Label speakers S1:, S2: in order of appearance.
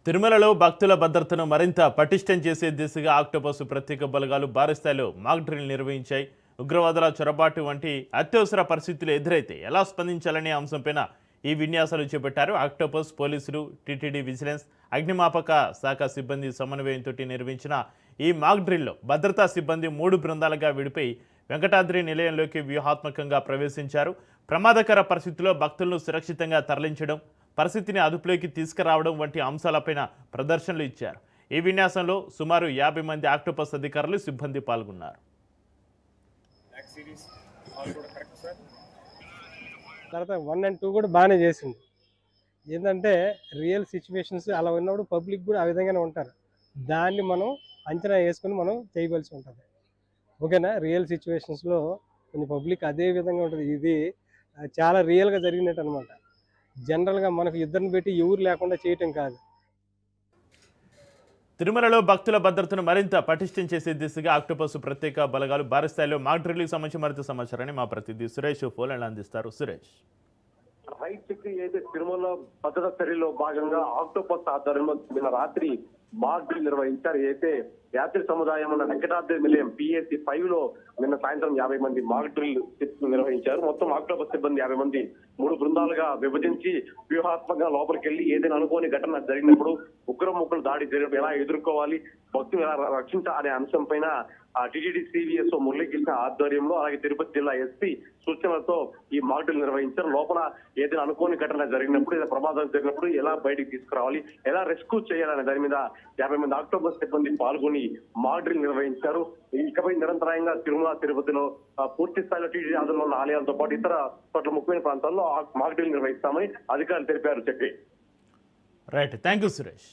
S1: తిరుమలలో భక్తుల భద్రతను మరింత పటిష్టం చేసే దిశగా ఆక్టోపస్ ప్రత్యేక బలగాలు భారీ స్థాయిలో మాక్ డ్రిల్ నిర్వహించాయి. ఉగ్రవాదుల చొరబాటు వంటి అత్యవసర పరిస్థితులు ఎదురైతే ఎలా స్పందించాలనే అంశంపైన ఈ విన్యాసాలు చేపట్టారు. ఆక్టోపస్ పోలీసులు, టీటీడీ విజిలెన్స్, అగ్నిమాపక శాఖ సిబ్బంది సమన్వయంతో నిర్వహించిన ఈ మాక్ డ్రిల్లో భద్రతా సిబ్బంది 3 బృందాలుగా విడిపోయి వెంకటాద్రి నిలయంలోకి వ్యూహాత్మకంగా ప్రవేశించారు. ప్రమాదకర పరిస్థితుల్లో భక్తులను సురక్షితంగా తరలించడం, పరిస్థితిని అదుపులోకి తీసుకురావడం వంటి అంశాలపైన ప్రదర్శనలు ఇచ్చారు. ఈ విన్యాసంలో సుమారు 50 మంది ఆక్టోపస్ అధికారులు, సిబ్బంది పాల్గొన్నారు.
S2: తర్వాత 1 and 2 కూడా బాగానే చేసింది. ఏంటంటే రియల్ సిచ్యువేషన్స్ అలా ఉన్నప్పుడు పబ్లిక్ కూడా ఆ విధంగానే ఉంటారు. దాన్ని మనం అంచనా వేసుకొని మనం చేయవలసి ఉంటుంది. ఓకేనా? రియల్ సిచ్యువేషన్స్లో కొంచెం పబ్లిక్ అదే విధంగా ఉంటుంది. ఇది చాలా రియల్గా జరిగినట్టు అనమాట. జనరల్గా మనకు ఇద్దరిని పెట్టి ఎవరు లేకుండా చేయటం కాదు.
S1: తిరుమలలో భక్తుల భద్రతను మరింత పటిష్టం చేసే దిశగా ఆక్టోపస్ ప్రత్యేక బలగాలు భారీ స్థాయిలో మాక్ డ్రిల్కి సంబంధించి మరింత సమాచారాన్ని మా ప్రతినిధి సురేష్ ఫోన్ అందిస్తారు. సురేష్,
S3: రైట్ చెక్ అయితే తిరుమల భద్రతా చర్యలో భాగంగా ఆక్టోపస్ ఆధ్వర్యంలో నిన్న రాత్రి మాక్ డ్రిల్ నిర్వహించారు. అయితే యాత్రి సముదాయం ఉన్న వెంకటాద్రి నిలయం PAC 5 లో నిన్న సాయంత్రం 50 మంది మాక్ డ్రిల్ నిర్వహించారు. మొత్తం ఆక్టోపస్ సిబ్బంది 50 మంది 3 బృందాలుగా విభజించి వ్యూహాత్మకంగా లోపలికి వెళ్లి ఏదైనా అనుకోని ఘటన జరిగినప్పుడు ఉగ్రముగ్గులు దాడి జరిగినప్పుడు ఎలా ఎదుర్కోవాలి, భక్తులు ఎలా రక్షించాలి అనే అంశం పైన టీటీడీ CVSO మురళీకృష్ణ ఆధ్వర్యంలో, అలాగే తిరుపతి జిల్లా SP సూచనలతో ఈ మాక్ డ్రిల్ నిర్వహించారు. లోపల ఏదైనా అనుకోని ఘటన జరిగినప్పుడు, ఏదైనా ప్రమాదం జరిగినప్పుడు ఎలా బయటికి తీసుకురావాలి, ఎలా రెస్క్యూ చేయాలనే దాని మీద 50 మంది ఆక్టోపస్ సిబ్బంది పాల్గొని మాక్ డ్రిల్ నిర్వహించారు. ఇకపై నిరంతరంగా తిరుమల, తిరుపతిలో పూర్తి స్థాయిలో టీటీడీ ఆధ్వర్యంలో ఉన్న ఆలయాలతో పాటు ఇతర చోట్ల ముఖ్యమైన ప్రాంతాల్లో మాక్ డ్రిల్ నిర్వహిస్తామని అధికారులు తెలిపారు. చెప్పి
S1: రైట్, థ్యాంక్ యూ సురేష్.